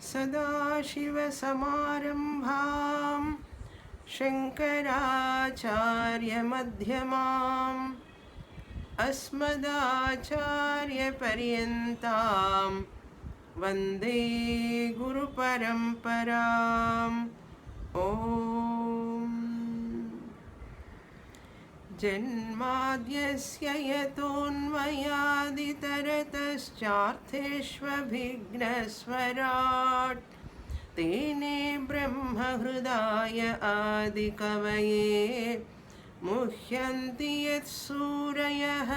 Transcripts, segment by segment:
सदाशिवसमारम्भां शङ्कराचार्यमध्यमाम् अस्मदाचार्यपर्यन्तां वन्दे गुरुपरम्पराम् ॐ जन्माद्यस्य यतोऽन्वयादितरतश्चार्थेष्वभिघ्नस्वराट् तेने ब्रह्महृदाय आदिकवये मुह्यन्ति यत्सूरयः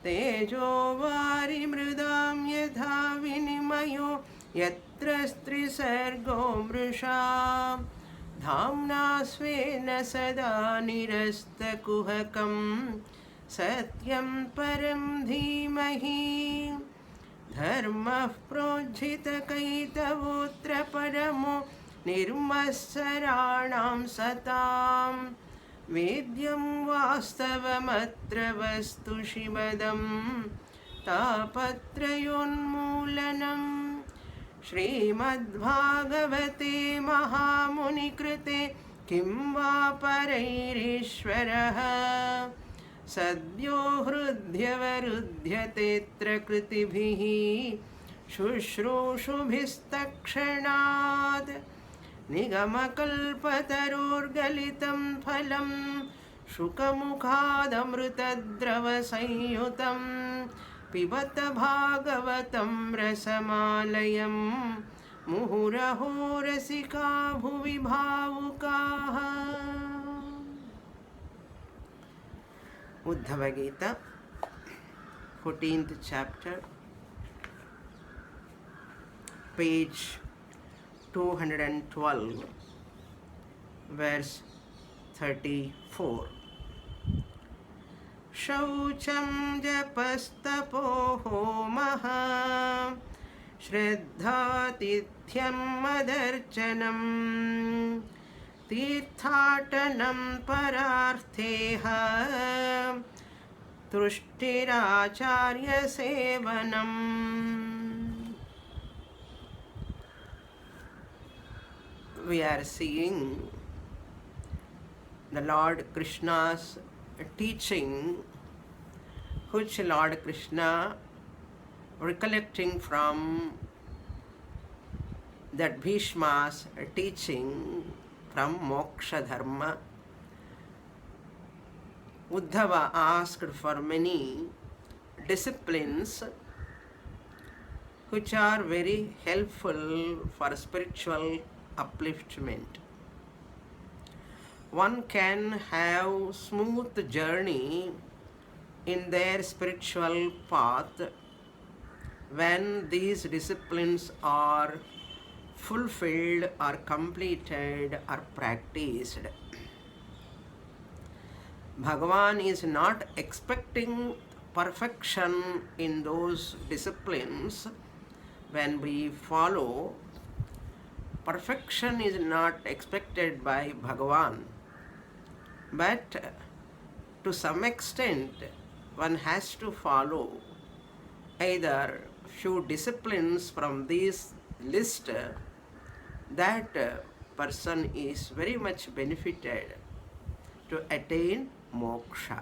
तेजो वारिमृदां यथा विनिमयो यत्र स्त्रिसर्गो मृषा धाम्ना स्वेन सदा निरस्तकुहकं सत्यं परं धीमहि धर्मः प्रोज्झितकैतवोऽत्र परमो निर्मत्सराणां सतां वेद्यं वास्तवमत्र वस्तु शिवदं तापत्रयोन्मूलनम् श्रीमद्भागवते महामुनिकृते किं वा परैरीश्वरः सद्यो हृद्यवरुध्यतेऽत्र कृतिभिः शुश्रूषुभिस्तक्षणात् निगमकल्पतरोर्गलितं फलं शुकमुखादमृतद्रवसंयुतं पिबत भागवतं रसमालयं मुहुरहो रसिका भुवि भावुकाः। Uddhav Gita 14th chapter, page 212, verse 34. शौचं जपस्तपो होमः श्रद्धातिथ्यं मदर्चनं तीर्थाटनं परार्थेह तुष्टिराचार्यसेवनम्. We are seeing the Lord Krishna's teaching, which Lord Krishna, recollecting from that Bhishma's teaching from Moksha Dharma, Uddhava asked for many disciplines which are very helpful for spiritual upliftment. One can have smooth journey in their spiritual path when these disciplines are fulfilled or completed or practiced. Bhagavan is not expecting perfection in those disciplines when we follow. Perfection is not expected by Bhagavan. But to some extent, one has to follow either few disciplines from this list. That person is very much benefited to attain moksha.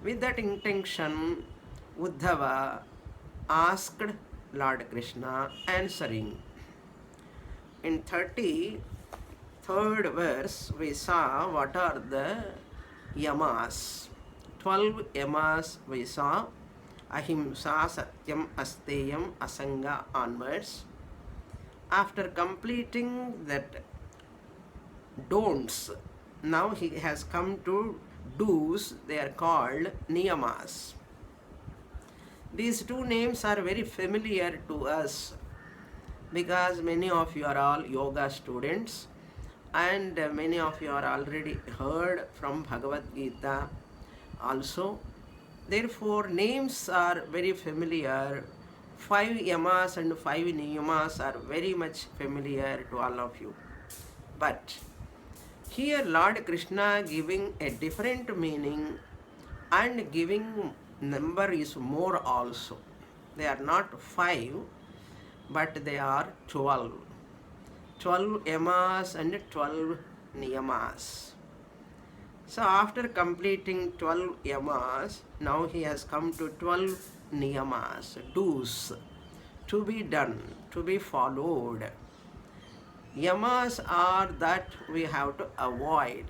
With that intention, Uddhava asked Lord Krishna, answering. In 33rd verse, we saw what are the yamas. 12 yamas we saw. Ahimsa, Satyam, Asteyam, Asanga onwards. After completing that don'ts, now he has come to do's. They are called niyamas. These two names are very familiar to us, because many of you are all yoga students and many of you are already heard from Bhagavad Gita also. Therefore, names are very familiar. 5 yamas and 5 niyamas are very much familiar to all of you. But here Lord Krishna giving a different meaning and giving number is more also. They are not 5, but they are 12. 12 yamas and 12 niyamas. So after completing 12 yamas, now he has come to 12 niyamas, do's, to be done, to be followed. Yamas are that we have to avoid.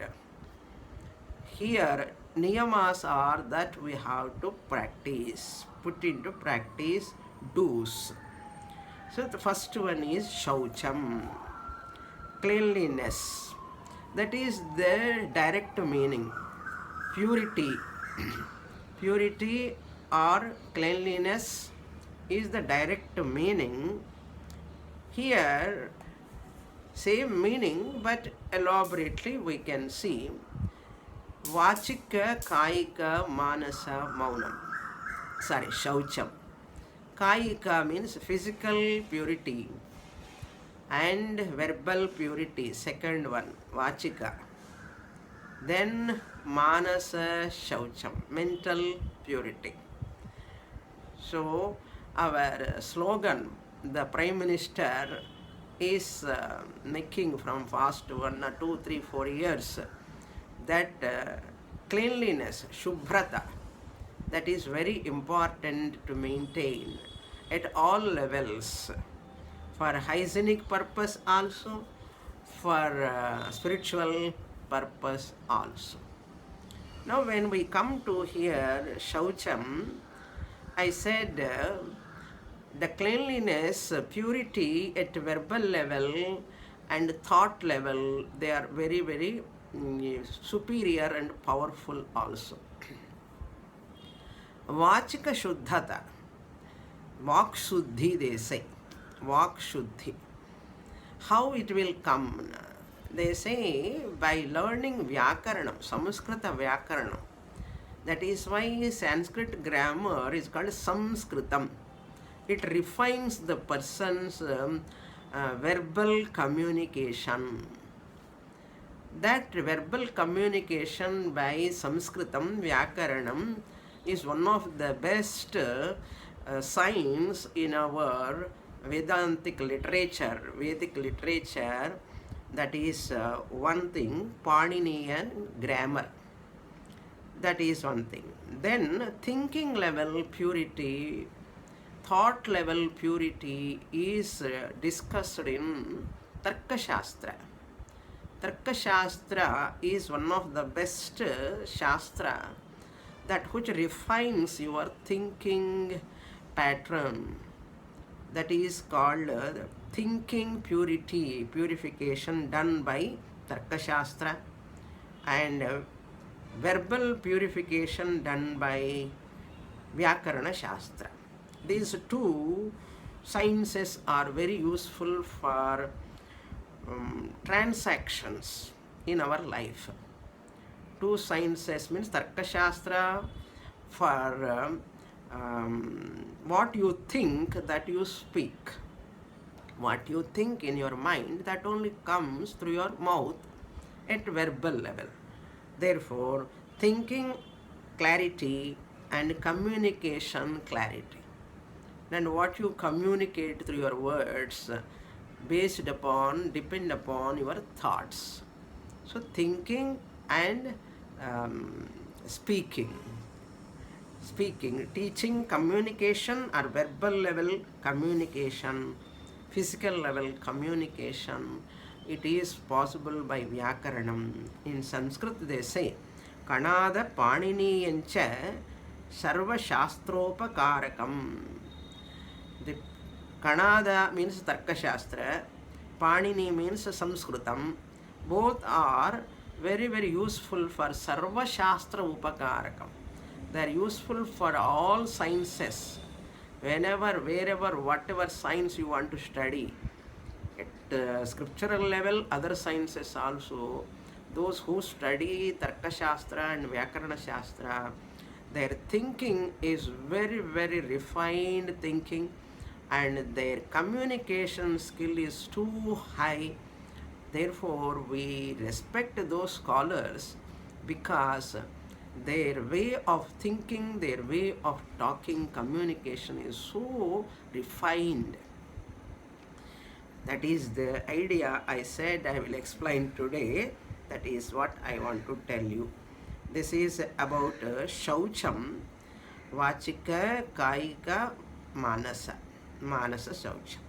Here, niyamas are that we have to practice, put into practice, do's. So the first one is shaucham, cleanliness. That is the direct meaning. Purity. Purity or cleanliness is the direct meaning. Here, same meaning, but elaborately we can see. Vachika, Kayika, Manasa, Maunam. Sorry, Shaucham. Kayika means physical purity and verbal purity, second one, Vachika. Then Manasa Shaucham, mental purity. So our slogan, the Prime Minister is making from past 1 or 2, 3, 4 years, that cleanliness, Shubhrata, that is very important to maintain at all levels, for hygienic purpose also, for spiritual purpose also. Now when we come to here, Shaucham, I said the cleanliness, purity at verbal level and thought level, they are very, very superior and powerful also. Vachika Shuddhata, Vak Shuddhi they say, Vak Shuddhi. How it will come? They say by learning Vyakaranam, Samskrita Vyakaranam. That is why Sanskrit grammar is called Samskritam. It refines the person's verbal communication. That verbal communication by Samskritam, Vyakaranam, is one of the best signs in our Vedantic literature, Vedic literature. That is one thing, Paninian grammar. That is one thing. Then thinking level purity, thought level purity is discussed in Tarka Shastra. Tarka Shastra is one of the best Shastra that which refines your thinking pattern. That is called thinking purity, purification done by Tarka Shastra, and verbal purification done by Vyakarana Shastra. These two sciences are very useful for transactions in our life. Two sciences means Tarka Shastra for what you think, that you speak. What you think in your mind, that only comes through your mouth at verbal level. Therefore, thinking clarity and communication clarity. And what you communicate through your words depend upon your thoughts. So thinking and speaking, teaching communication or verbal level communication, physical level communication, it is possible by Vyakaranam. In Sanskrit they say, Kanada Paniniyancha Sarva Shastropakarakam. The Kanada means Tarka Shastra, Panini means Sanskritam. Both are very, very useful for Sarva Shastra Upakarakam. They are useful for all sciences. Whenever, wherever, whatever science you want to study, at scriptural level, other sciences also, those who study Tarka Shastra and Vyakarana Shastra, their thinking is very, very refined thinking, and their communication skill is too high. Therefore, we respect those scholars because their way of thinking, their way of talking, communication is so refined. That is the idea I said I will explain today. That is what I want to tell you. This is about Shaucham, Vachika, Kaika, Manasa. Manasa Shaucham.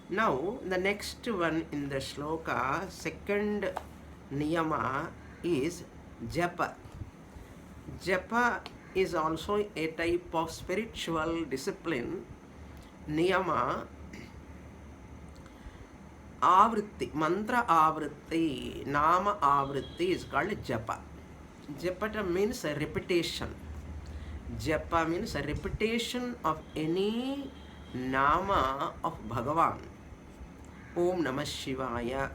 Now, the next one in the shloka, second niyama is japa. Japa is also a type of spiritual discipline. Niyama, avritti, mantra avritti, nama avritti is called japa. Japa means a repetition. Japa means a repetition of any nama of Bhagavan. Om Namah Shivaya,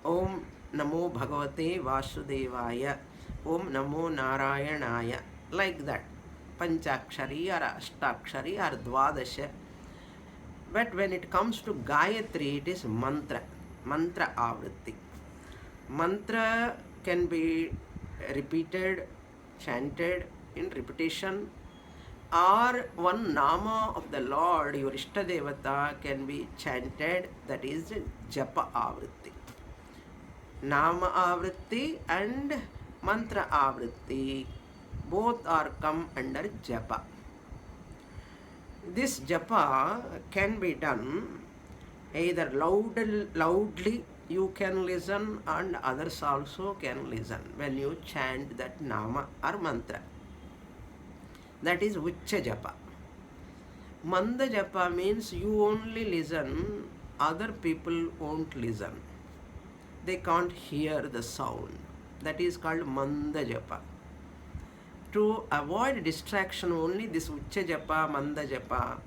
Om Namo Bhagavate Vasudevaya, Om Namo Narayanaya, like that. Panchakshari or Ashtakshari or Dvadasha. But when it comes to Gayatri, it is mantra, mantra avritti. Mantra can be repeated, chanted in repetition, or one nama of the Lord, your Ishtadevata, can be chanted, that is Japa Avritti. Nama Avritti and Mantra Avritti, both are come under Japa. This Japa can be done either loudly you can listen, and others also can listen when you chant that nama or mantra. That is Ucha Japa. Manda Japa means you only listen, other people won't listen. They can't hear the sound. That is called Manda Japa. To avoid distraction only, this Ucha Japa, Manda Japa.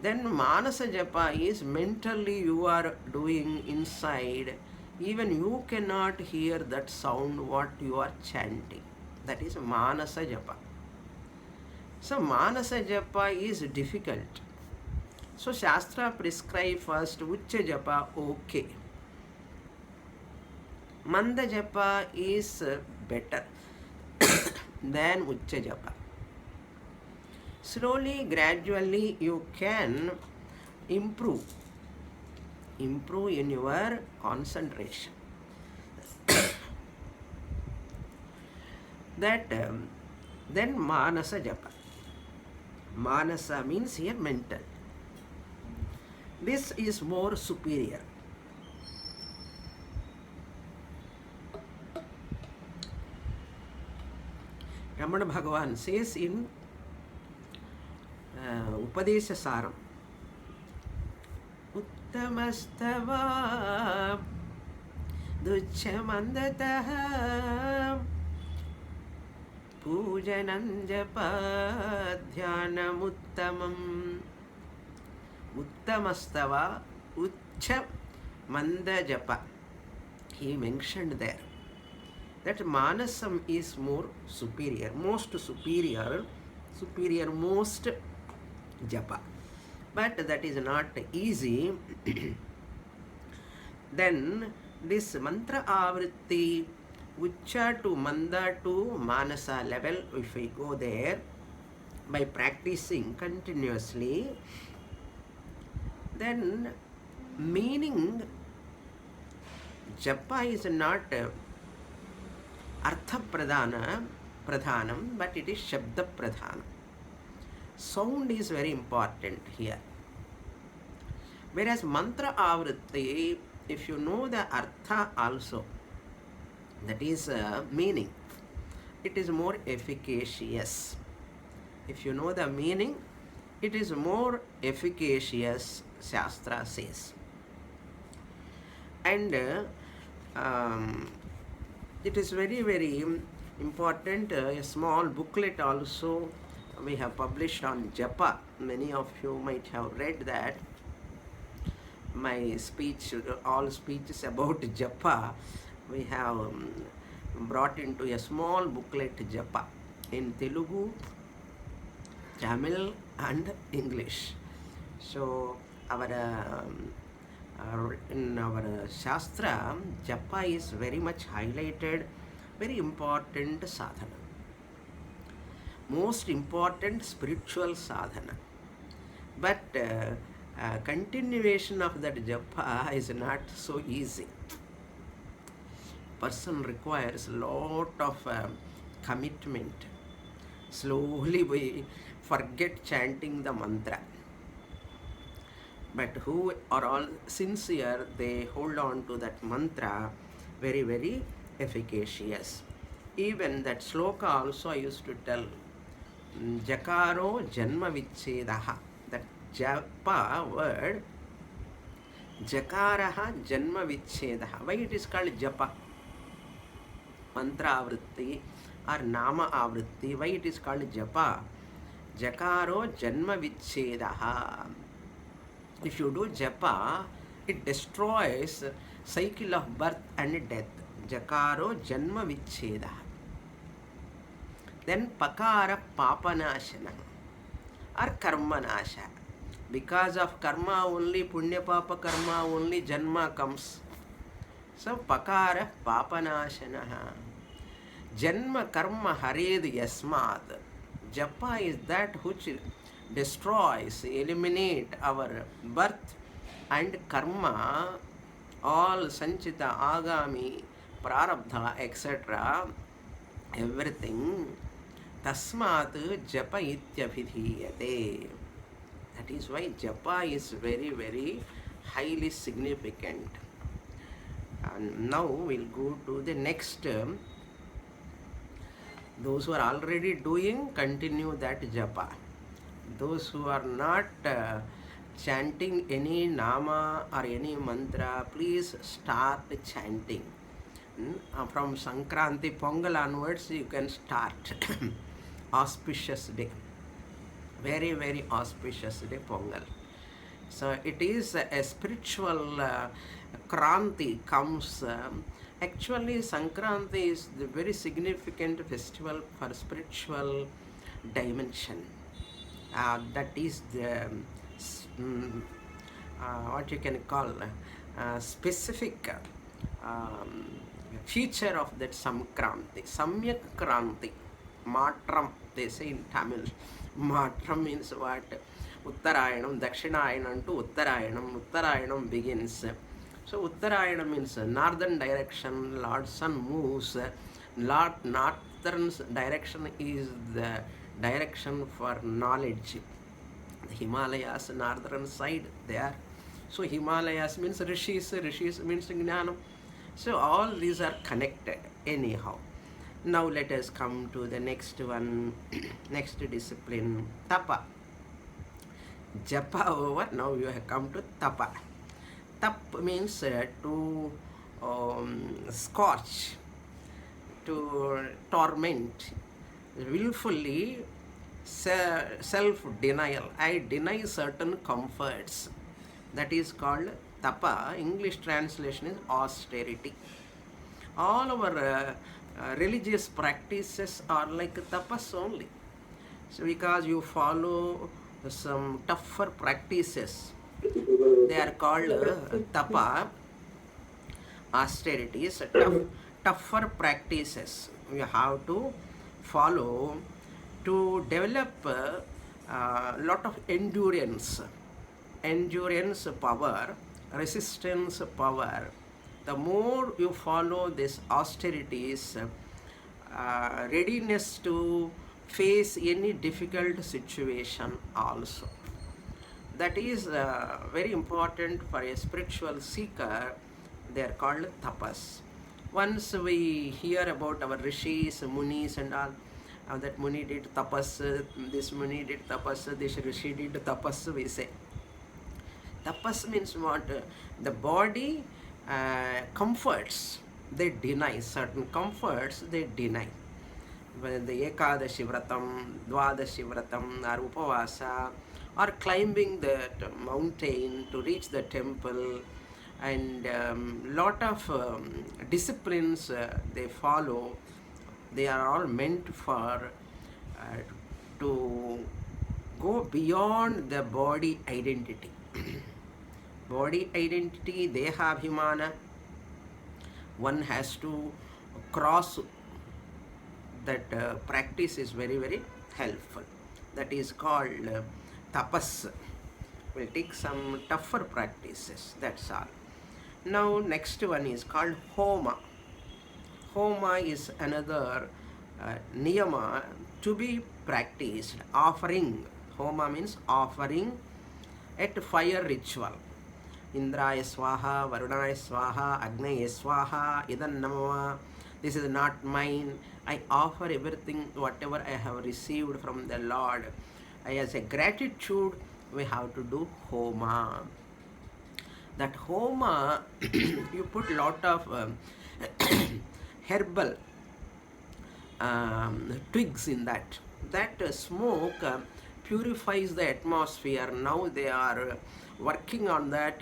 Then Manasa Japa is mentally you are doing inside. Even you cannot hear that sound what you are chanting. That is Manasa Japa. So Manasa Japa is difficult. So Shastra prescribe first Ucha Japa, okay. Manda Japa is better than Ucha Japa. Slowly, gradually you can improve in your concentration. That then Manasa Japa. Manasa means here mental. This is more superior. Ramana Bhagavan says in Upadesha Saram, Uttamastava Duchamandataha Pujanam Japa Dhyanam Uttamam. Uttamastava Ucha Manda Japa. He mentioned there that Manasam is more superior, most Japa. But that is not easy. Then this mantra avritti, Ucha to Manda to Manasa level, if we go there by practicing continuously, then meaning Japa is not Artha Pradhanam, but it is Shabda Pradhanam. Sound is very important here. Whereas mantra avritti, if you know the artha also, that is meaning, it is more efficacious. If you know the meaning, it is more efficacious, Shastra says. And it is very, very important. A small booklet also we have published on Japa. Many of you might have read that. My speech, all speeches about Japa, we have brought into a small booklet Japa in Telugu, Tamil and English. So in our Shastra, Japa is very much highlighted, very important sadhana. Most important spiritual sadhana. But Continuation of that japa is not so easy. Person requires lot of commitment. Slowly we forget chanting the mantra. But who are all sincere, they hold on to that mantra, very, very efficacious. Even that sloka also I used to tell, Jakaro Janma Vichedaha. That japa word, Jakaraha Janma Vichedaha. Why it is called japa? Mantra avritti or nama avritti. Why it is called japa? Jakaro Janma Vichedaha. If you do japa, it destroys cycle of birth and death. Jakaro Janma Vicheda. Then Pakara Papanashana or Karma Nasha. Because of karma only, Punya Papa karma only, Janma comes. So Pakara Papanashana. Janma Karma Hared Yasmat. Japa is that which destroys, eliminate our birth and karma, all sanchita, agami, prarabdha, etc. Everything. Tasmat japa ityabhidhiyate. That is why japa is very, very highly significant. And now we'll go to the next. Those who are already doing, continue that japa. Those who are not chanting any nama or any mantra, please start chanting. From Sankranti, Pongal onwards, you can start. Auspicious day. Very, very auspicious day, Pongal. So it is a spiritual Kranti comes. Actually, Sankranti is the very significant festival for spiritual dimension. That is the what you can call specific feature of that Sankranti. Samyak Kranti. Matram, they say in Tamil. Matram means what? Uttarayanam, Dakshinayanam to Uttarayanam. Uttarayanam begins. So Uttarayanam means northern direction. Lord Sun moves. Northern direction is the direction for knowledge. The Himalayas, northern side there. So Himalayas means Rishis, Rishis means Jnanam. So all these are connected anyhow. Now let us come to the next one, next discipline, Tapa. Japa over, now you have come to Tapa. Tap means to scorch, to torment, willfully, self-denial. I deny certain comforts. That is called Tapa. English translation is austerity. All our religious practices are like tapas only. So because you follow some tougher practices, they are called tapa, austerities, tougher practices you have to follow to develop a lot of endurance power, resistance power. The more you follow this austerities, readiness to face any difficult situation also. That is very important for a spiritual seeker. They are called tapas. Once we hear about our rishis, munis and all, that muni did tapas, this muni did tapas, this rishi did tapas, we say. Tapas means what? The body comforts, they deny. Certain comforts, they deny. When the Ekadashi Vratam, Dwadashi Vratam, or Upavasa, or climbing the mountain to reach the temple, and lot of disciplines they follow. They are all meant for to go beyond the body identity. Body identity, Dehabhimana, one has to cross that. Practice is very, very helpful. That is called tapas. We'll take some tougher practices, that's all. Now next one is called Homa. Homa is another niyama to be practiced. Offering. Homa means offering at fire ritual. Indraya swaha, Varunaya swaha, Agnaya swaha, Idan namava. This is not mine. I offer everything, whatever I have received from the Lord. As a gratitude, we have to do Homa. That Homa, you put lot of herbal twigs in that. That smoke purifies the atmosphere. Now they are working on that.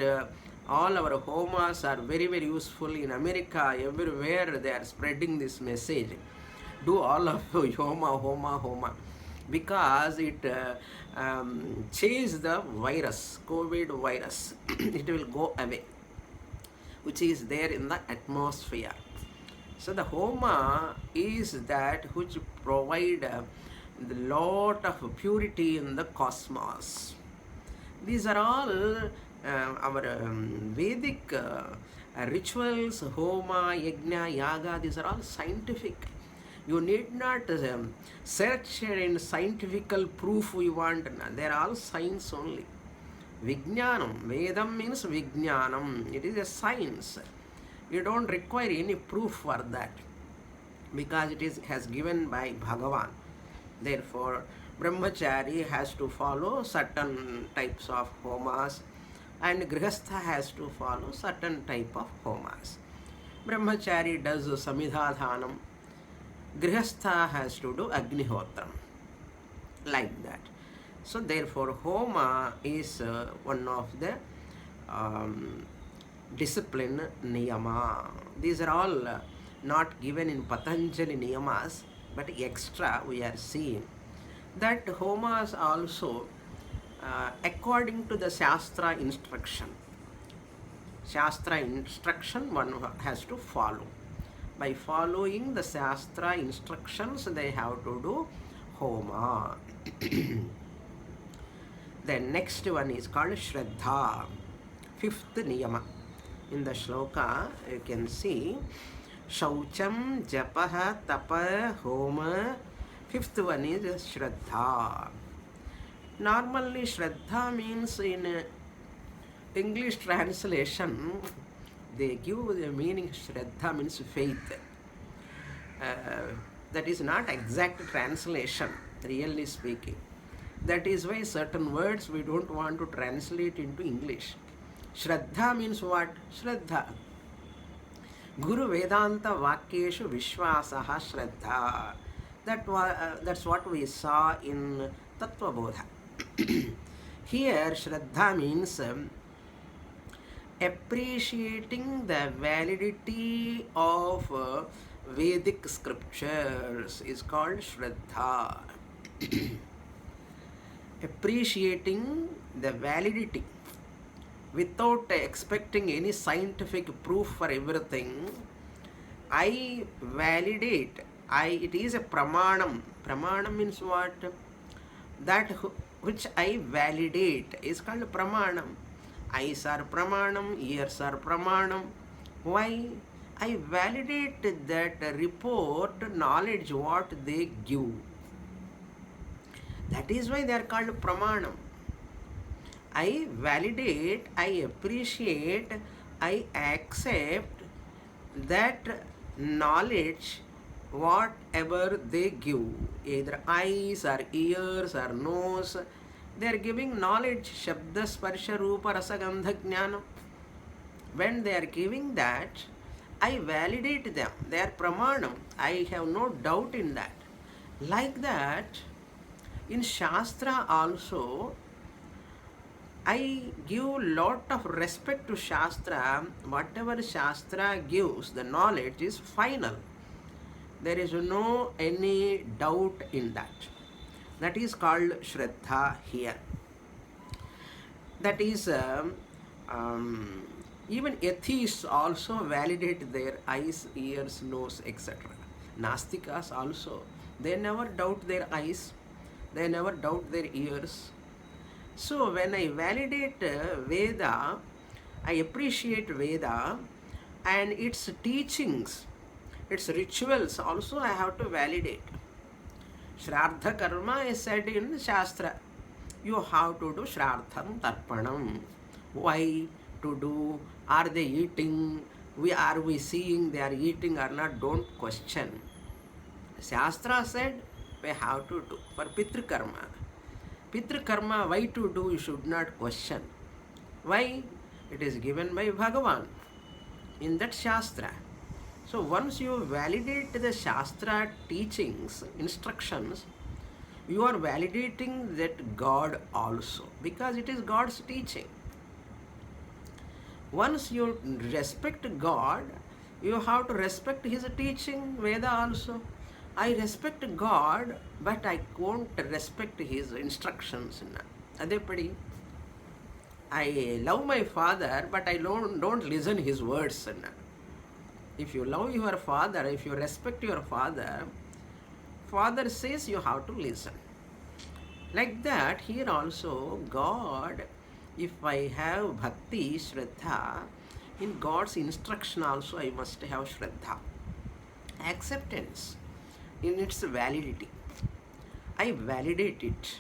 All our homas are very, very useful in America. Everywhere they are spreading this message. Do all of homa, homa, homa. Because it changes the virus, COVID virus. It will go away, which is there in the atmosphere. So the homa is that which provide a lot of purity in the cosmos. These are all our Vedic rituals, homa, yajna, yaga. These are all scientific. You need not search in scientifical proof we want. They are all science only. Vijnanam. Vedam means Vijnanam. It is a science. You don't require any proof for that, because it has given by Bhagavan. Therefore, brahmachari has to follow certain types of homas, and grihastha has to follow certain type of homas. Brahmachari does samidhadhanam, grihastha has to do agnihotram, like that. So therefore, homa is one of the discipline niyama. These are all not given in Patanjali niyamas, but extra we are seeing that homas also according to the Shastra instruction. Shastra instruction one has to follow. By following the Shastra instructions, they have to do homa. The next one is called Shraddha, fifth niyama. In the shloka, you can see Shaucham, Japaha, Tapa, Homa. Fifth one is Shraddha. Normally, Shraddha means in English translation, they give the meaning Shraddha means faith. That is not exact translation, really speaking. That is why certain words we don't want to translate into English. Shraddha means what? Shraddha. Guru Vedanta Vakyeshu Vishwasaha Shraddha. That's what we saw in Tattva Bodha. Here, Shraddha means appreciating the validity of Vedic scriptures is called Shraddha. Appreciating the validity without expecting any scientific proof for everything. I validate. It is a pramanam. Pramanam means what? That which I validate is called pramanam. Eyes are pramanam, ears are pramanam. Why? I validate that report, knowledge, what they give. That is why they are called pramanam. I validate, I appreciate, I accept that knowledge, whatever they give, either eyes or ears or nose, they are giving knowledge, Shabda, Sparsha, Rupa, Rasa, Gandha, Jnana. When they are giving that, I validate them. They are pramanam. I have no doubt in that. Like that, in Shastra also, I give lot of respect to Shastra. Whatever Shastra gives, the knowledge is final. There is no any doubt in that. That is called Shraddha here. That is, even atheists also validate their eyes, ears, nose, etc. Nastikas also, they never doubt their eyes, they never doubt their ears. So when I validate Veda, I appreciate Veda and its teachings, its rituals also I have to validate. Shraddha karma is said in Shastra. You have to do Shraddham Tarpanam. Why to do? Are they eating? Are we seeing they are eating or not? Don't question. Shastra said we have to do for Pitru karma. Pitru karma, why to do, you should not question. Why? It is given by Bhagavan in that Shastra. So once you validate the Shastra teachings, instructions, you are validating that God also, because it is God's teaching. Once you respect God, you have to respect His teaching, Veda also. I respect God, but I won't respect His instructions. Adepadi. I love my father, but I don't listen his words. If you love your father, if you respect your father, father says you have to listen. Like that, here also, God, if I have bhakti, shraddha, in God's instruction also I must have shraddha. Acceptance in its validity. I validate it.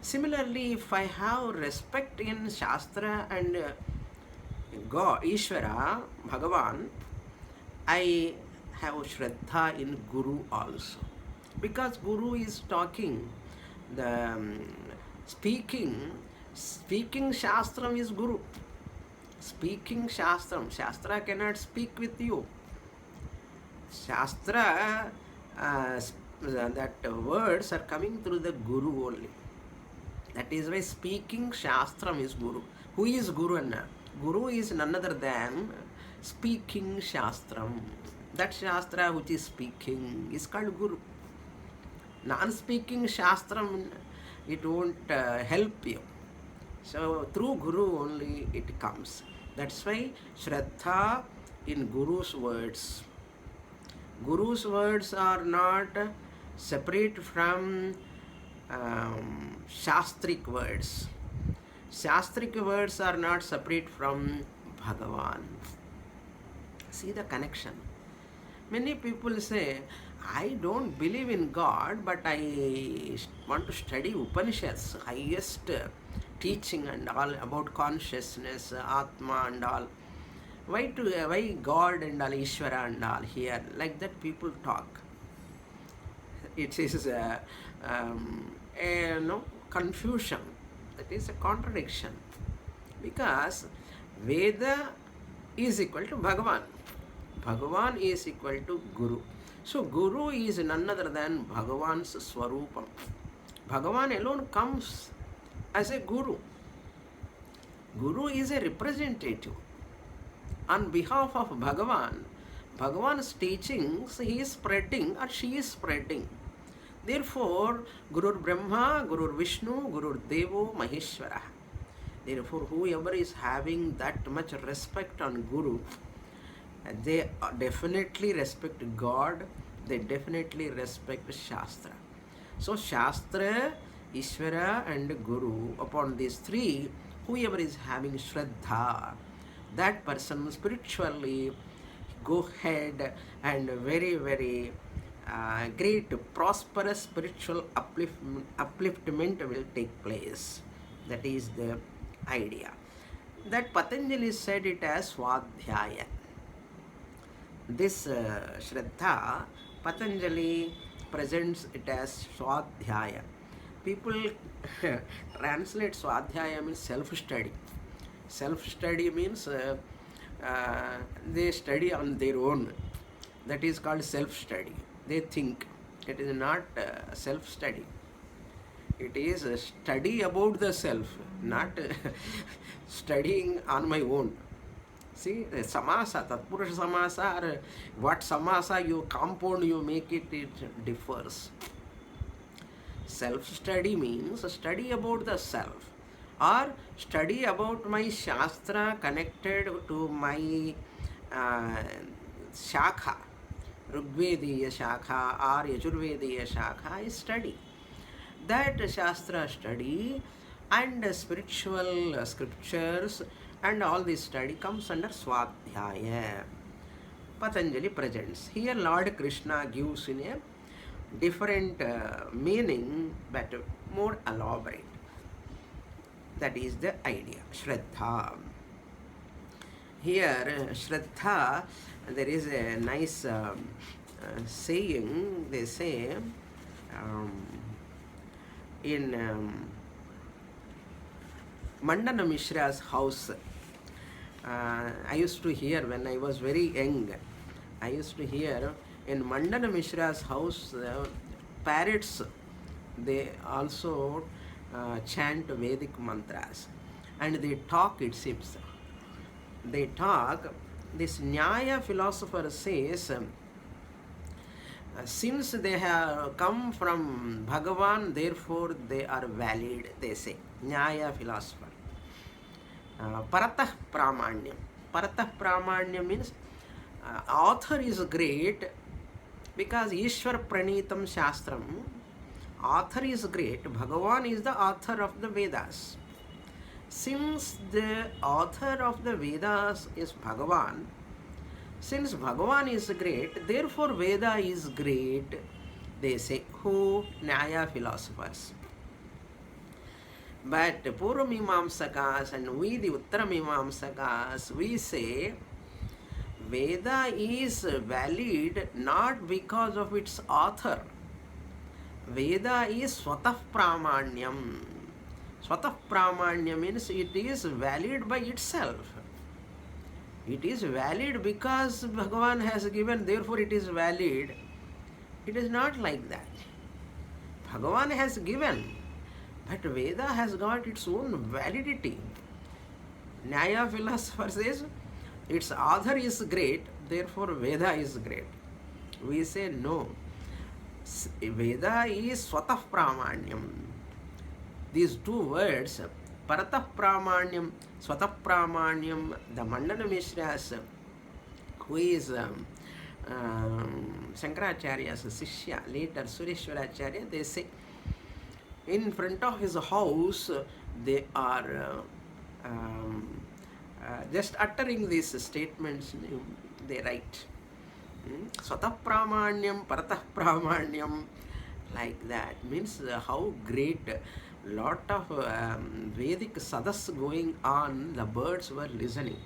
Similarly, if I have respect in Shastra and God, Ishvara, Bhagavan, I have Shraddha in Guru also. Because Guru is talking, the speaking Shastram is Guru. Speaking Shastram. Shastra cannot speak with you. Shastra, that words are coming through the Guru only. That is why speaking Shastram is Guru. Who is Guru Anna? Guru is none other than speaking Shastram. That Shastra which is speaking is called Guru. Non-speaking Shastram, it won't help you. So through Guru only it comes. That's why Shraddha in Guru's words. Guru's words are not separate from Shastric words. Shastric words are not separate from Bhagavan. See the connection. Many people say, I don't believe in God, but I want to study Upanishads, highest teaching and all about consciousness, Atma and all. Why God and all, Ishvara and all here? Like that people talk. It is a confusion. That is a contradiction. Because Veda is equal to Bhagavan. Bhagavan is equal to Guru. So Guru is none other than Bhagavan's Swarupam. Bhagavan alone comes as a Guru. Guru is a representative. On behalf of Bhagavan, Bhagavan's teachings he is spreading or she is spreading. Therefore, Guru Brahma, Guru Vishnu, Guru Devo, Maheshwara. Therefore, whoever is having that much respect on Guru, they definitely respect God, they definitely respect Shastra. So, Shastra, Ishvara and Guru, upon these three, whoever is having Shraddha, that person spiritually go ahead and very, very great, prosperous spiritual upliftment will take place. That is the idea. That Patanjali said it as Swadhyaya. This Shraddha, Patanjali presents it as Swadhyaya. People translate Swadhyaya means self-study. Self-study means they study on their own. That is called self-study. They think. It is not self-study. It is a study about the self, not studying on my own. See, the samasa, Tatpurusha samasa, or what samasa you compound, you make it, it differs. Self-study means study about the self, or study about my Shastra connected to my Shakha, Rigvediya Shakha or Yajurvediya Shakha, I study. That Shastra study and spiritual scriptures and all this study comes under Swadhyaya. Patanjali presents. Here Lord Krishna gives in a different meaning but more elaborate. That is the idea, Shraddha. Here, Shraddha, there is a nice saying, they say, in Mandana Mishra's house. I used to hear when I was very young, I used to hear in Mandana Mishra's house, parrots, they also chant Vedic mantras and they talk, it seems. They talk. This Nyaya philosopher says, since they have come from Bhagavan, therefore they are valid, they say. Nyaya philosopher. Paratah Pramanyam. Paratah Pramanyam means author is great because Ishwar Pranitam Shastram. Author is great. Bhagavan is the author of the Vedas. Since the author of the Vedas is Bhagavan, since Bhagavan is great, therefore Veda is great, they say. Who? Nyaya philosophers. But Purvamimamsakas and we the Uttaramimamsakas, we say Veda is valid not because of its author. Veda is Swatah Pramanyam. Swatah Pramanyam means it is valid by itself. It is valid because Bhagavan has given, therefore it is valid. It is not like that. Bhagavan has given, but Veda has got its own validity. Nyaya philosopher says, its author is great, therefore Veda is great. We say no. Veda is Swatah Pramanyam. These two words, Paratah Pramanyam, Swatah Pramanyam, the Mandana Mishras, who is Shankaracharya's Sishya, later Sureshwaracharya, they say, in front of his house, they are just uttering these statements, they write. Swatah Pramanyam, Paratah Pramanyam, like that. Means how great. Lot of Vedic sadas going on, the birds were listening.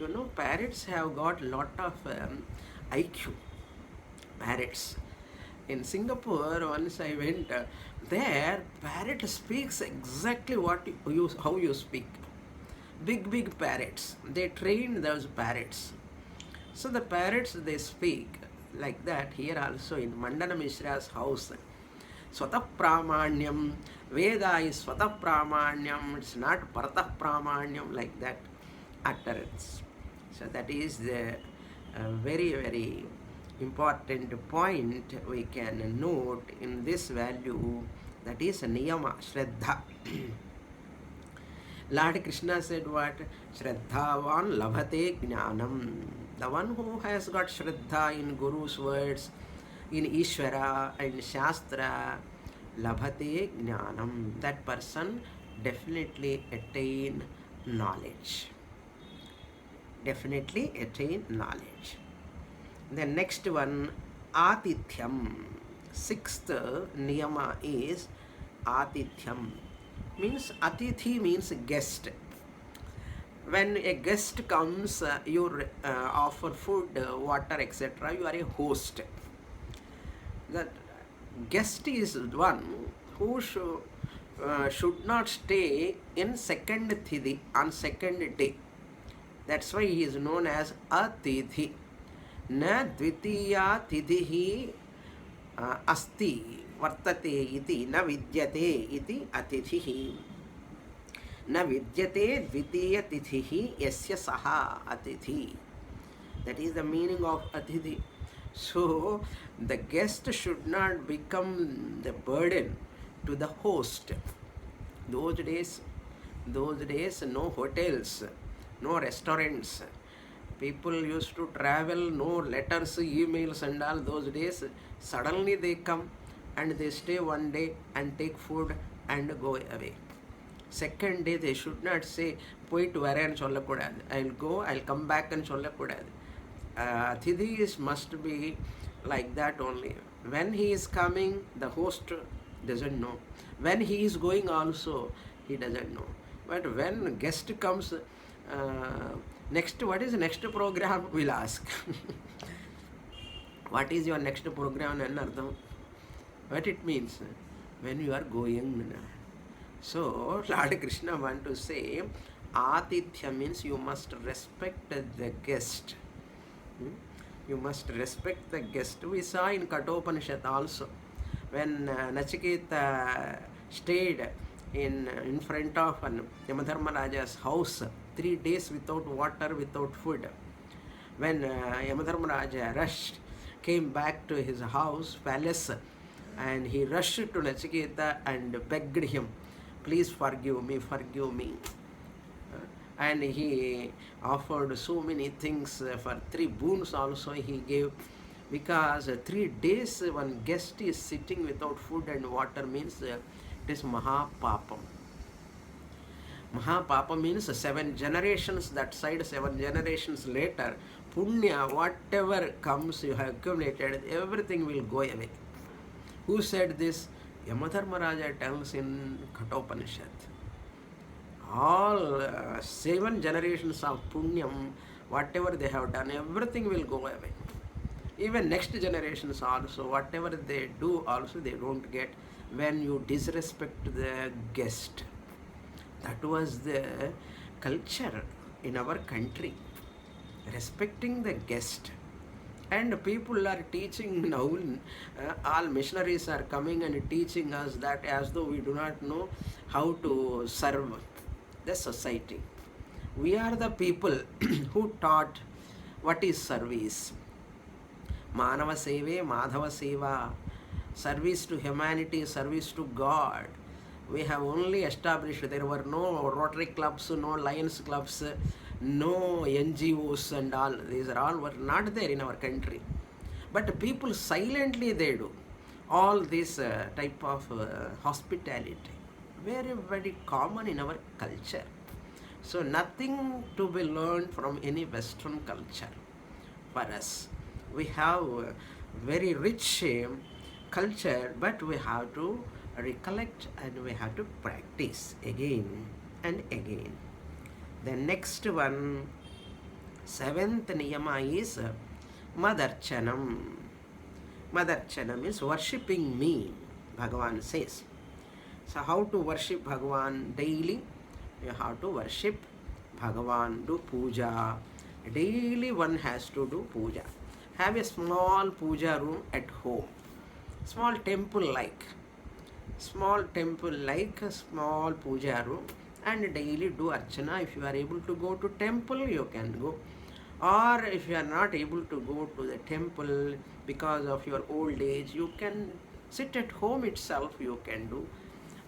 You know, parrots have got lot of IQ. Parrots. In Singapore, once I went there, parrot speaks exactly how you speak. Big parrots. They train those parrots. So the parrots, they speak like that. Here also in Mandana Mishra's house, Swatah Pramanyam, Veda is Swatah Pramanyam, it's not Paratah Pramanyam, like that utterance. So that is the very important point we can note in this value, that is Niyama, Shraddha. Lord Krishna said what? Shraddhavan labhate jnanam. The one who has got Shraddha in Guru's words, in Ishvara and Shastra, labhate jnanam. That person definitely attain knowledge. Definitely attain knowledge. The next one, Atithyam. Sixth niyama is Atithyam. Means Atithi means guest. When a guest comes, you offer food, water, etc. You are a host. That guest is one who should not stay in second thidi, on second day. That's why he is known as Atithi. Na dvitiya tidhihi asti vartate iti na vidyate iti atithihi. Na vidyate dvitiya tithihi yasya saha atithi. That is the meaning of atithi. So the guest should not become the burden to the host. Those days, no hotels, no restaurants. People used to travel, no letters, emails and all. Those days, suddenly they come and they stay one day and take food and go away. Second day they should not say போயிட்டு வரேன்னு சொல்லக்கூடாது. I'll go, I'll come back and சொல்லக்கூடாது. Atidhis must be like that only. When he is coming, the host doesn't know. When he is going also, he doesn't know. But when guest comes, next, what is the next program, we'll ask. What is your next program? What it means? When you are going. So, Lord Krishna want to say, Atithya means you must respect the guest. You must respect the guest. We saw in Kathopanishad also, when Nachiketa stayed in front of Yamadharmaraja's house 3 days without water, without food. When Yamadharmaraja rushed, came back to his house, palace, and he rushed to Nachiketa and begged him, please forgive me, forgive me. And he offered so many things. For 3 boons also he gave, because 3 days one guest is sitting without food and water means it is Mahapapam. Mahapapa means 7 generations that side, 7 generations later, Punya, whatever comes you have accumulated, everything will go away. Who said this? Yamadharmaraja tells in Kathopanishad. All 7 generations of Punyam, whatever they have done, everything will go away. Even next generations also, whatever they do also, they don't get when you disrespect the guest. That was the culture in our country, respecting the guest. And people are teaching now, all missionaries are coming and teaching us that as though we do not know how to serve the society. We are the people who taught what is service. Manava Seve, Madhava Seva, service to humanity, service to God. We have only established, there were no Rotary clubs, no Lions clubs, no NGOs and all. These are all were not there in our country. But people silently they do all this type of hospitality. Very, very common in our culture. So nothing to be learned from any Western culture for us. We have very rich culture, but we have to recollect and we have to practice again and again. The next one, 7th niyama is Madarchanam. Madarchanam is worshipping me, Bhagavan says. So how to worship Bhagavan? Daily you have to worship Bhagavan, do puja. Daily one has to do puja. Have a small puja room at home, small temple like a small puja room, and daily do archana. If you are able to go to temple, you can go, or if you are not able to go to the temple because of your old age, you can sit at home itself, you can do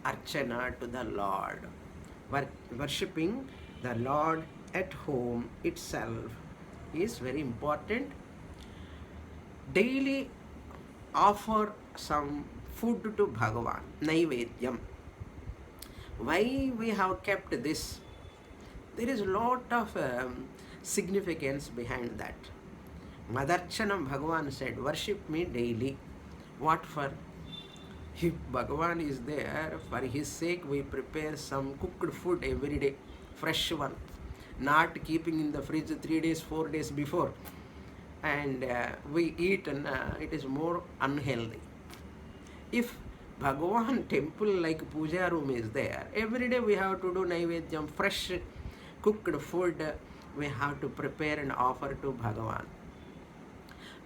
archana to the Lord. Worshipping the Lord at home itself is very important. Daily offer some food to Bhagavan, Naivedyam. Why we have kept this? There is a lot of significance behind that. Madarchanam, Bhagavan said, worship me daily. What for? If Bhagavan is there, for his sake we prepare some cooked food every day, fresh one, not keeping in the fridge 3 days, 4 days before, and we eat, and it is more unhealthy. If Bhagavan temple like puja room is there, every day we have to do Naivedyam, fresh cooked food we have to prepare and offer to Bhagavan.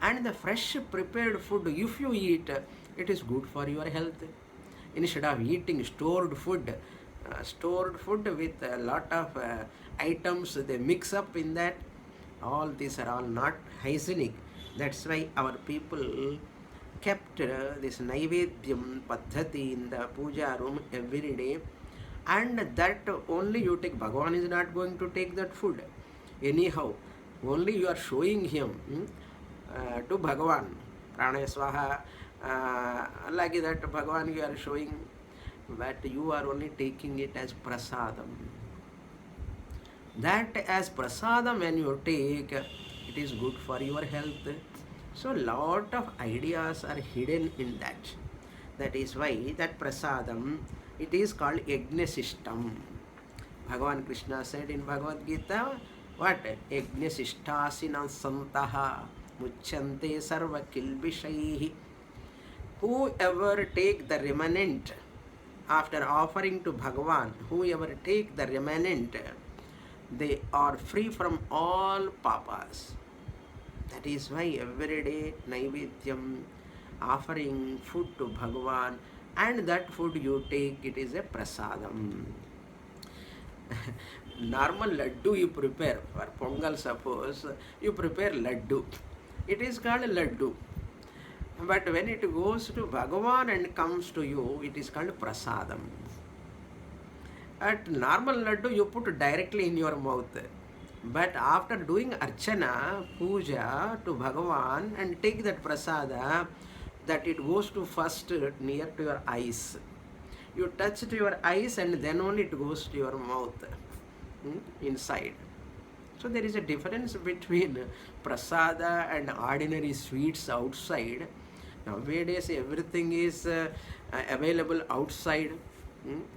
And the fresh prepared food, if you eat, it is good for your health. Instead of eating stored food with a lot of items they mix up in that, all these are all not hygienic. That's why our people kept this Naivedyam Paddhati in the puja room every day, and that only you take. Bhagavan is not going to take that food anyhow, only you are showing him to Bhagavan. Pranaya Swaha, like that Bhagavan you are showing but you are only taking it as prasadam. That as prasadam when you take, it is good for your health. So lot of ideas are hidden in that. That is why that prasadam, it is called yajnasishtam. Bhagavan Krishna said in Bhagavad Gita, what? Yajnasishtasinam santaha muchyante sarva kilbishaihi. Whoever take the remnant after offering to Bhagavan, whoever take the remnant, they are free from all papas. That is why every day Naivedyam, offering food to Bhagavan, and that food you take, it is a prasadam. Normal laddu you prepare for Pongal, suppose you prepare laddu. It is called laddu. But when it goes to Bhagavan and comes to you, it is called prasadam. At normal laddu you put directly in your mouth. But after doing archana, puja to Bhagavan and take that prasada, that it goes to first near to your eyes. You touch to your eyes and then only it goes to your mouth, inside. So there is a difference between prasada and ordinary sweets outside. Nowadays everything is available outside.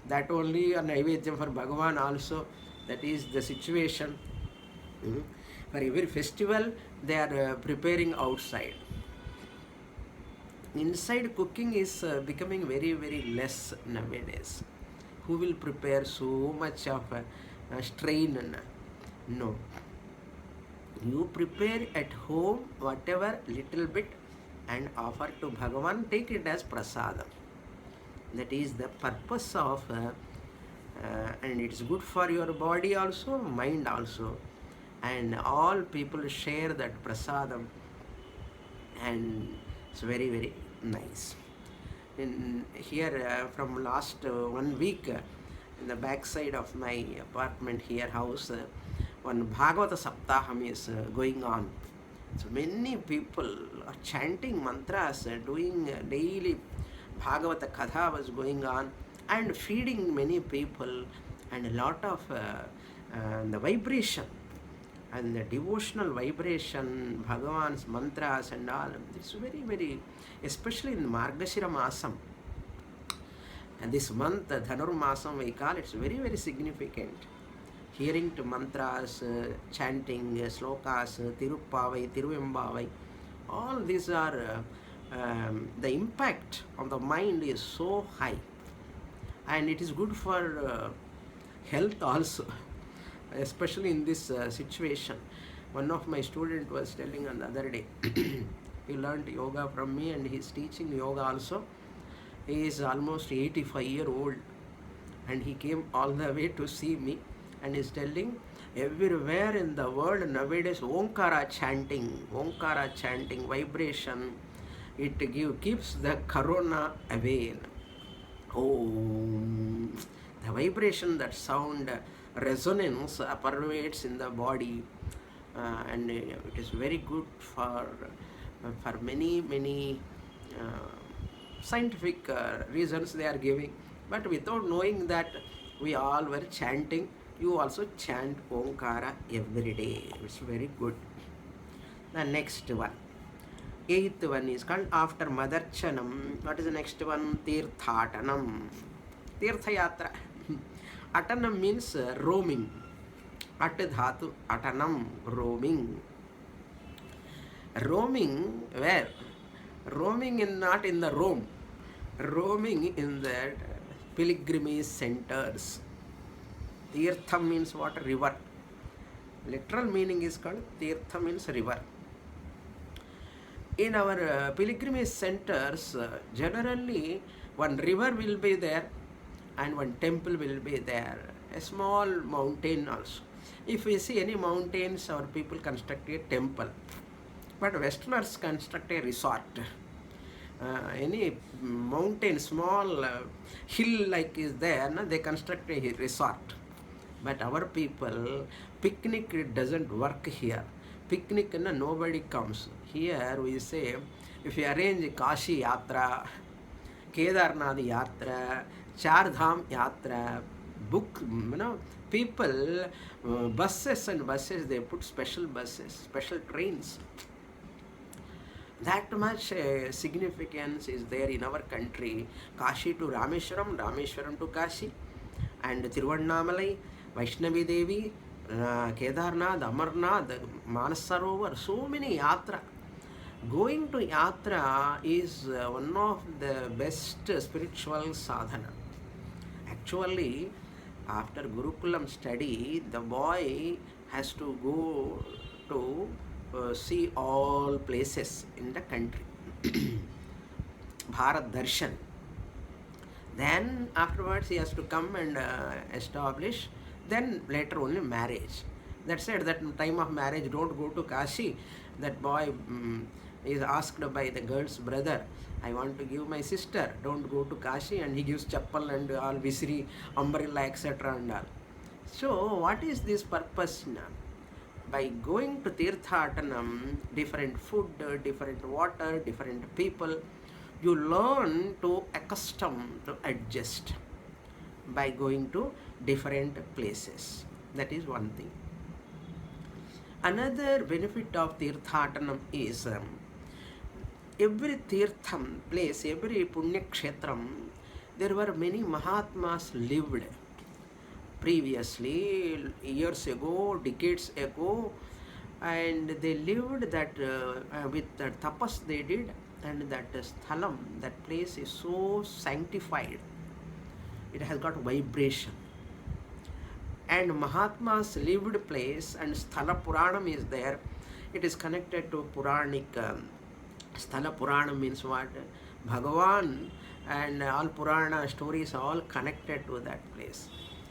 That only a Naivedyam for Bhagavan also. That is the situation. For every festival they are preparing outside. Inside cooking is becoming very, very less nowadays. Who will prepare so much of strain? No. You prepare at home whatever little bit and offer to Bhagavan, take it as prasadam. That is the purpose of, and it's good for your body also, mind also. And all people share that prasadam, and it's very, very nice. In here, from last 1 week, in the back side of my apartment here, house, one Bhagavata Saptaham is going on. So many people are chanting mantras, doing daily Bhagavata Katha was going on, and feeding many people, and a lot of the vibration and the devotional vibration, Bhagavan's mantras and all. It's very, very, especially in Margashira Masam. And this month, Dhanur Masam we call, it's very, very significant. Hearing to mantras, chanting, slokas, Tiruppavai, Tiruvembavai, all these are, the impact on the mind is so high. And it is good for health also, especially in this situation. One of my students was telling on the other day, he learned yoga from me and he is teaching yoga also. He is almost 85-year-old and he came all the way to see me and is telling, everywhere in the world nowadays Omkara chanting, vibration, it keeps the corona away. Om. The vibration, that sound, resonance pervades in the body, and it is very good for many, many scientific reasons they are giving. But without knowing that, we all were chanting. You also chant Omkara every day. It's very good. The next one, 8th one is called after Madarchanam. What is the next one? Tirthatanam. Tirthayatra. Atanam means roaming. At dhatu, atanam, roaming. Roaming where? Roaming in not in the Rome. Roaming in the pilgrimage centers. Tirtham means what? River. Literal meaning is called Tirtha means river. In our pilgrimage centers, generally one river will be there and one temple will be there. A small mountain also. If we see any mountains, our people construct a temple. But Westerners construct a resort. Any mountain, small hill like is there, they construct a resort. But our people, picnic, it doesn't work here. Picnic, nobody comes. Here we say, if you arrange Kashi Yatra, Kedarnath Yatra, Char Dham Yatra, book, people, buses and buses, they put special buses, special trains. That much significance is there in our country. Kashi to Rameshwaram, Rameshwaram to Kashi, and Tiruvannamalai, Vaishnavi Devi, Kedarnath, Amarnath, Manasarovar, so many yatra. Going to yatra is one of the best spiritual sadhana. Actually, after Gurukulam study, the boy has to go to see all places in the country. Bharat Darshan. Then afterwards he has to come and establish. Then later only marriage. That's it. That time of marriage, don't go to Kashi. That boy is asked by the girl's brother, I want to give my sister, don't go to Kashi, and he gives chappal and all visri, umbrella, etc. and all. So what is this purpose now? By going to Tirthatanam, different food, different water, different people, you learn to accustom, to adjust by going to different places. That is one thing. Another benefit of Tirthatanam is every Tirtham place, every Punya Kshetram, there were many Mahatmas lived previously, years ago, decades ago, and they lived that with the tapas they did, and that sthalam, that place is so sanctified. It has got vibration. And Mahatma's lived place, and Sthala Puranam is there. It is connected to Puranic. Sthala Puranam means what? Bhagavan and all Purana stories all connected to that place.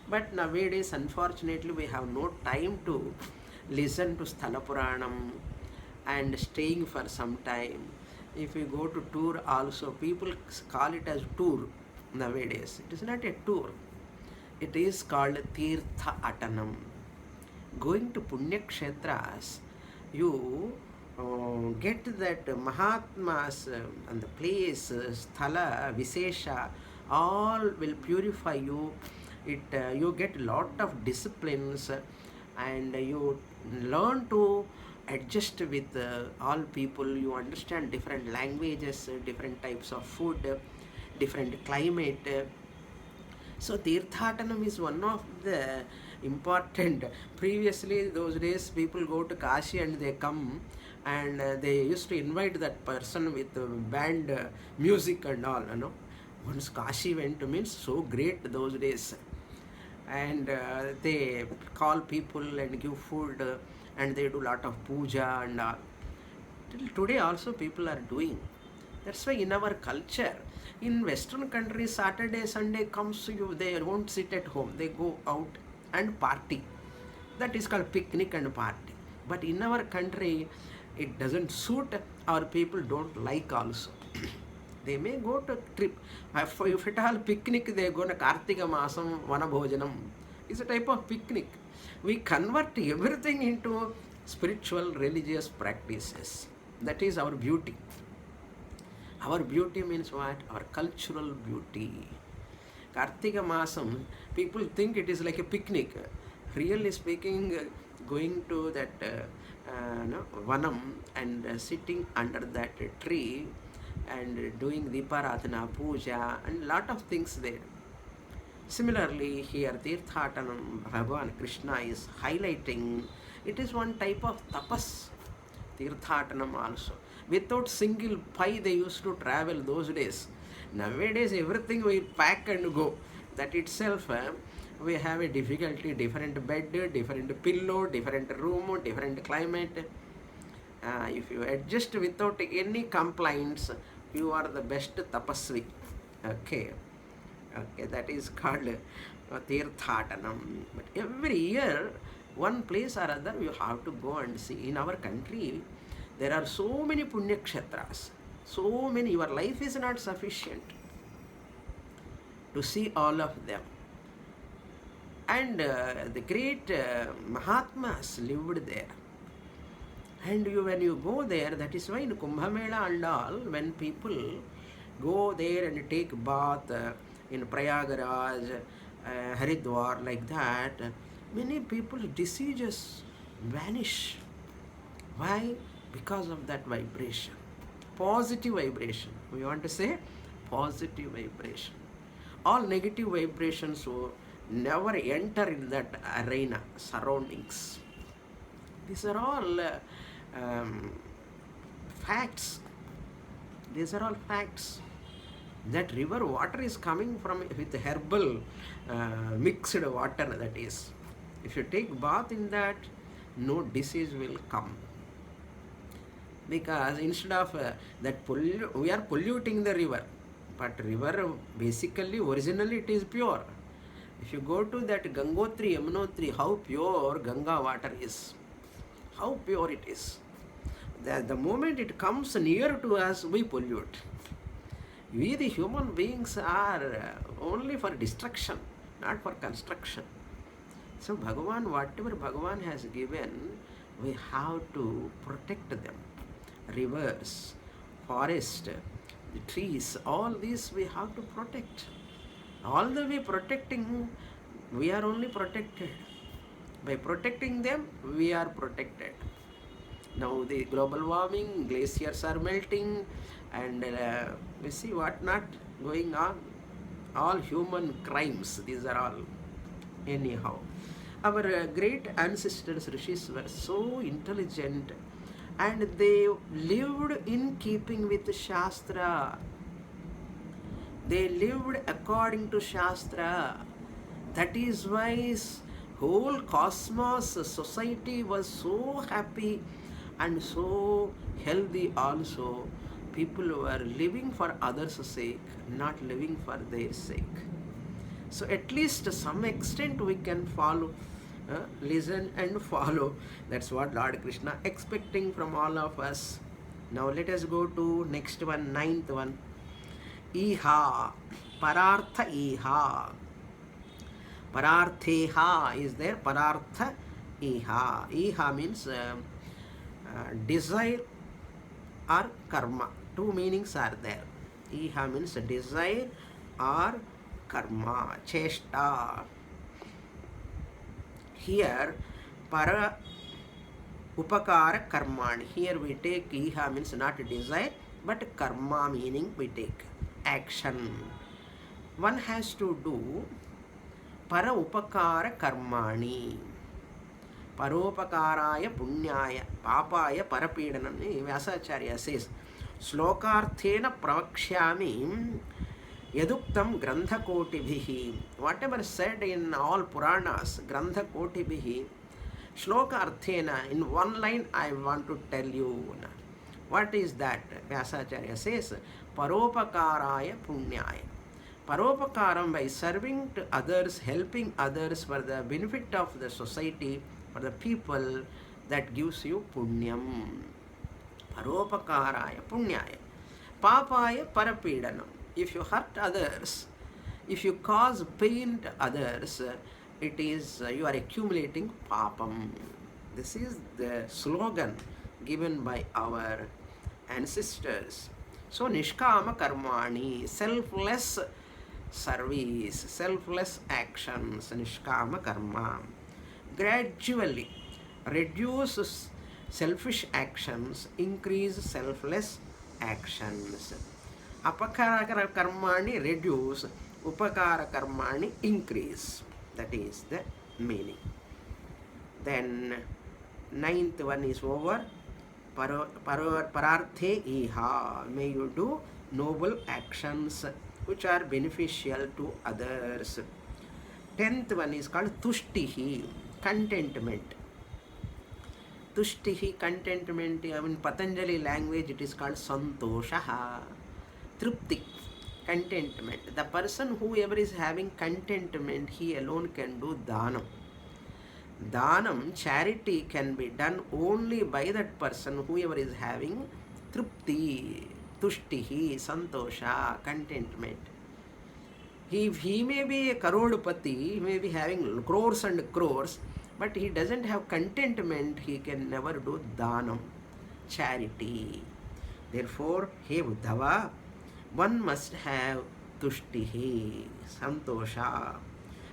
But nowadays, unfortunately, we have no time to listen to Sthala Puranam and staying for some time. If we go to tour also, people call it as tour nowadays. It is not a tour. It is called Tirtha Atanam. Going to Punya Kshetras, you get that Mahatmas and the place, Sthala, Visesha, all will purify you. You get a lot of disciplines, and you learn to adjust with all people. You understand different languages, different types of food, different climate. So Tirthatanam is one of the important. Previously, those days, people go to Kashi and they come, and they used to invite that person with band music and all. Once Kashi went, means so great those days. And they call people and give food, and they do a lot of puja and all. Till today also people are doing. That's why in our culture, in Western countries, Saturday, Sunday comes, they won't sit at home. They go out and party. That is called picnic and party. But in our country, it doesn't suit. Our people don't like also. They may go to trip. If at all picnic, they go to Kartika Masam, Vanabhojanam. It's a type of picnic. We convert everything into spiritual, religious practices. That is our beauty. Our beauty means what? Our cultural beauty. Kartika Masam, people think it is like a picnic. Really speaking, going to that Vanam and sitting under that tree and doing Deeparatana, Puja, and lot of things there. Similarly, here Tirthatanam, Bhagavan Krishna is highlighting, it is one type of tapas. Tirthatanam also. Without single pie, they used to travel those days. Nowadays, everything we pack and go. That itself, we have a difficulty, different bed, different pillow, different room, different climate. If you adjust without any complaints, you are the best tapasvi. Okay, that is called Tirthatanam. But every year, one place or other, you have to go and see. In our country, there are so many Punya Kshetras. So many, your life is not sufficient to see all of them. And the great Mahatmas lived there. And when you go there, that is why in Kumbh Mela and all, when people go there and take bath, in Prayagraj, Haridwar, like that, many people's diseases vanish. Why? Because of that vibration. Positive vibration. We want to say positive vibration. All negative vibrations will never enter in that arena, surroundings. These are all facts. These are all facts. That river water is coming from with herbal mixed water, that is. If you take bath in that, no disease will come. Because instead of we are polluting the river. But river basically, originally it is pure. If you go to that Gangotri, Yamunotri, how pure Ganga water is. How pure it is. The moment it comes near to us, we pollute. We the human beings are only for destruction, not for construction. So Bhagavan, whatever Bhagavan has given, we have to protect them. Rivers, forest, the trees, all these we have to protect. All the way protecting, we are only protected. By protecting them, we are protected. Now the global warming, glaciers are melting, and we see what not going on. All human crimes, these are all. Anyhow, our great ancestors, rishis, were so intelligent, and they lived in keeping with Shastra. They lived according to Shastra. That is why whole cosmos, society was so happy and so healthy also. People were living for others' sake, not living for their sake. So at least to some extent we can follow, listen and follow. That's what Lord Krishna expecting from all of us. Now let us go to next one, ninth one. Iha, parartha iha. Parartheha is there, parartha iha. Iha means desire or karma. Two meanings are there. Iha means desire or karma, cheshta. Here, para upakara karmani. Here we take iha means not desire, but karma meaning we take action. One has to do para upakara karmani. Paropakaraya punyaya papaya parapedanam. Vyasacharya says, Slokarthena pravakshyami yaduktam granthakotibihi. Whatever said in all Puranas, granthakotibihi, Slokarthena, in one line I want to tell you. What is that? Vyasacharya says, Paropakaraya punyaya. Paropakaram, by serving to others, helping others for the benefit of the society, for the people, that gives you punyam. Paropakaraya punyaya. Papaya parapedanam. If you hurt others, if you cause pain to others, it is you are accumulating papam. This is the slogan given by our ancestors. So nishkama karmani, selfless service, selfless actions, nishkama karma. Gradually reduce selfish actions, increase selfless actions. Apakara karmani reduce, upakara karmani increase. That is the meaning. Then ninth one is over. Pararthe iha. May you do noble actions which are beneficial to others. 10th one is called tushtihi, contentment. Tushtihi, contentment. In Patanjali language it is called santoshaha, trupti, contentment. The person whoever is having contentment, he alone can do dhanam. Dhanam, charity, can be done only by that person whoever is having trupti, tushtihi, santosha, contentment. He may be a karodpati, he may be having crores and crores, but he doesn't have contentment, he can never do dhanam, charity. Therefore, hey Uddhava, one must have tushtihi, santosha.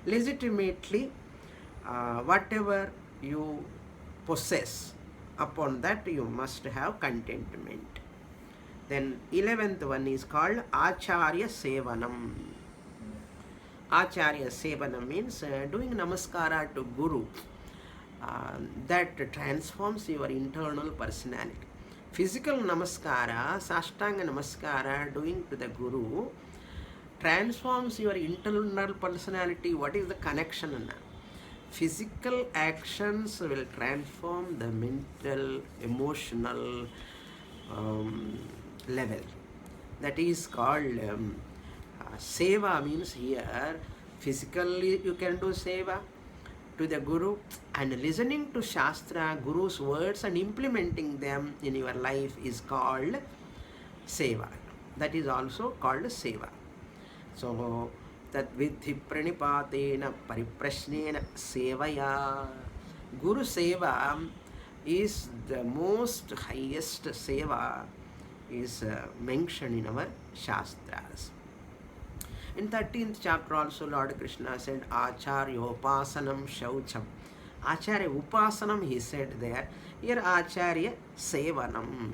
Legitimately, whatever you possess, upon that you must have contentment. Then 11th one is called Acharya Sevanam. Acharya Sevanam means doing namaskara to Guru. That transforms your internal personality. Physical namaskara, Sashtanga namaskara, doing to the Guru, transforms your internal personality. What is the connection? Physical actions will transform the mental, emotional level. That is called seva. Means here physically you can do seva to the Guru, and listening to Shastra, Guru's words, and implementing them in your life is called seva. That is also called seva. So, tat vidhi pranipatena pariprashnena sevaya. Guru seva is the most highest seva, is mentioned in our Shastras. In 13th chapter also Lord Krishna said Acharya Upasanam Shaucham. Acharya Upasanam he said there. Here Acharya Sevanam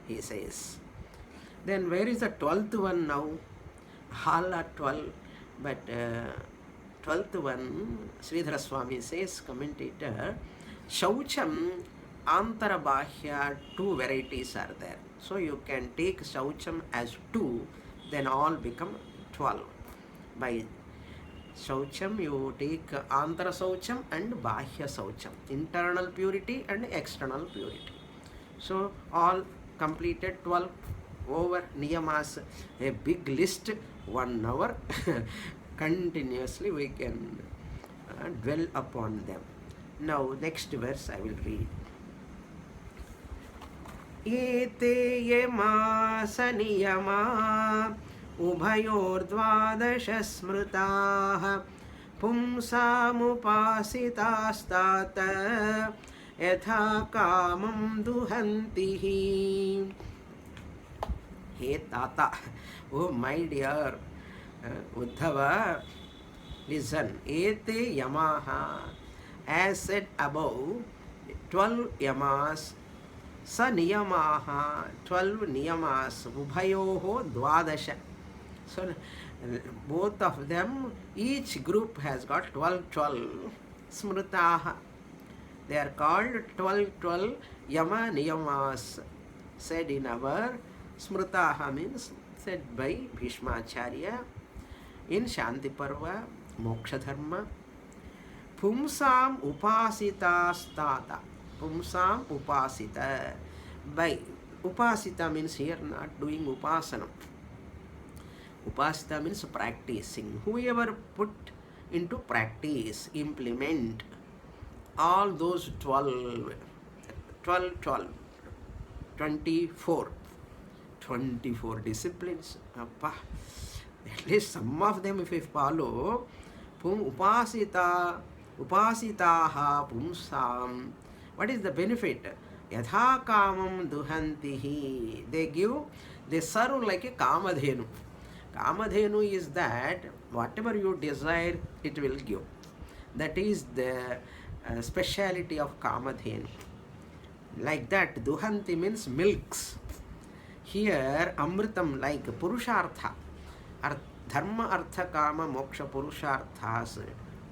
he says. Then where is the 12th one now? All are 12, but 12th one Sridhara Swami says, commentator, Shaucham Antarabahya, 2 varieties are there. So you can take Shaucham as 2, then all become 12. By Shaucham you take Antara Shaucham and Bahya Shaucham, internal purity and external purity. So all completed 12 over niyamas, a big list, 1 hour continuously we can dwell upon them. Now next verse I will read. Ete yamasa niyama उभयोर्द्वादश स्मृताः पुंसामुपासितास्तात यथा कामं दुहन्ति. Hey Tata, oh my dear Uddhava, listen. Ete yamaha, as said above, 12 yamas, sa niyamaha, 12 niyamas, ubhayoho dvadasha. So both of them, each group has got 12 smritaha. They are called 12 yama niyamas, said in our smritaha, means said by Bhishmacharya in Shanti Parva, Moksha Dharma. Pumsam upasita stata. Pumsam upasita. By upasita means here not doing upasana. Upasita means practicing. Whoever put into practice, implement all those 24 disciplines. Appa. At least some of them if we follow, upasitaha pumsam. What is the benefit? Yatha kamam duhantihi. They serve like a kamadhenu. Kamadhenu is that whatever you desire, it will give. That is the speciality of kamadhenu. Like that, duhanti means milks. Here, amritam, like purushartha. Dharma, artha, kama, moksha, purusharthas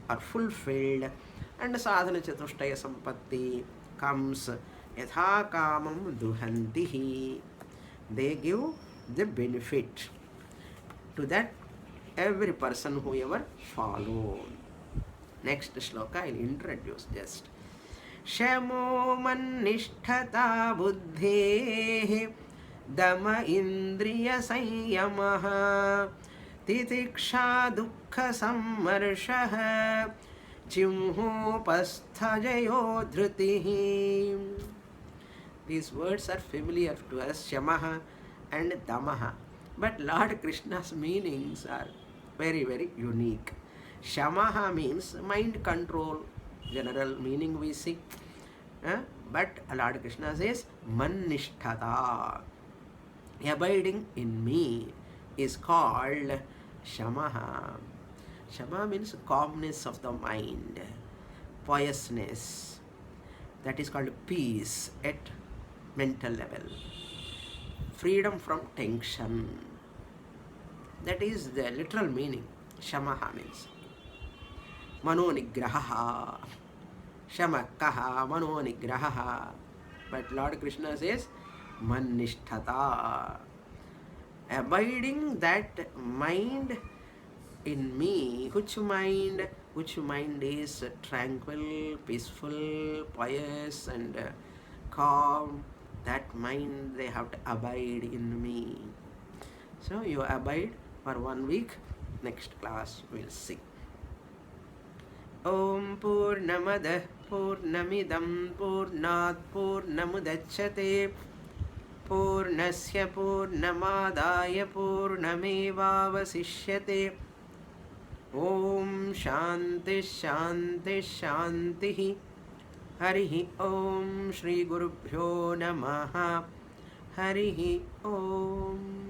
are fulfilled, and sadhana chatushtaya sampatti comes. Yatha kamam duhantihi. They give the benefit to that every person whoever follow. Next shloka I will introduce just. Shamo mannishtata buddhehe dama indriya sanyamaha titiksha dukkha sammarshah jimhopasthajayo dhrutihi. These words are familiar to us, Shamaha and Damaha. But Lord Krishna's meanings are very, very unique. Shamaha means mind control, general meaning we see. But Lord Krishna says, Mannishtata. Abiding in me is called Shamaha. Shama means calmness of the mind, piousness. That is called peace at mental level. Freedom from tension. That is the literal meaning. Shamaha means. Mano nigraha. Shamakaha, mano nigraha. But Lord Krishna says, Mannisthata. Abiding that mind in me. Which mind? Which mind is tranquil, peaceful, pious, and calm. That mind they have to abide in me. So you abide for 1 week. Next class we'll see. Om Purnamadah Purnamidam Purnat Purnamudachyate Purnasya Purnamadaya Purnamevavasishyate. Om Shanti Shanti Shanti. Harihi Om Shri Gurubhyo Namaha. Harihi Om.